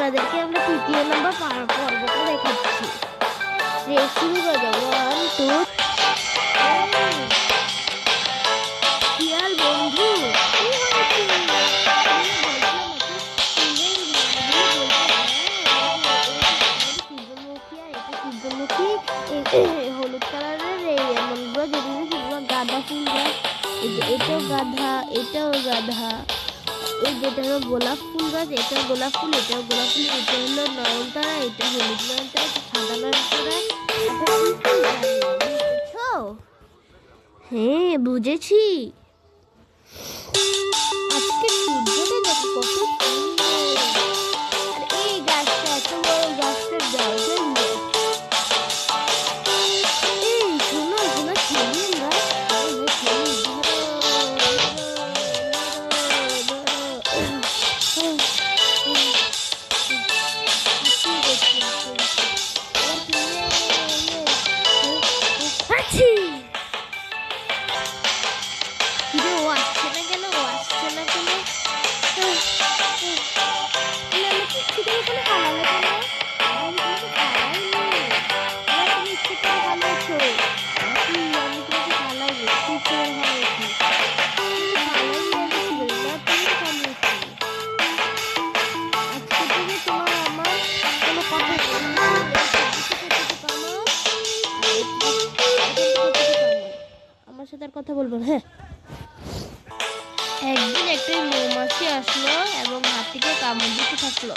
আপনাদেরকে আমরা 3য় নম্বর পর্বটা দেখাচ্ছি। শুরু করে যাবো 1 2 শিয়াল বন্ধু কি হয়েছে? হলুদ কালারের এই এমনগুলো যদি গাঁদা ফুল গাছ, এটাও গাধা, এটাও গাধা, এই যেটা হলো গোলাপ ফুল গাছ, এটাও গোলাপ ফুল, এটাও গোলাপ ফুল, এটা হলো নয়নতারা, এটা হলুদ নয়নতারা, সাদা নয়নতারা। বুঝেছো? হ্যাঁ বুঝেছি। আজকে সূর্যটা দেখো কত সুন্দর। আর এই গাছটা এত বড় গাছটার দরজা নেই। এই শোনো শোনো খেলি আমরা খেলি। আমার সাথে আর কথা বলবো না। হ্যাঁ, একদিন একটা মৌমাছি আসলো এবং হাতিকে কামড় দিতে থাকলো।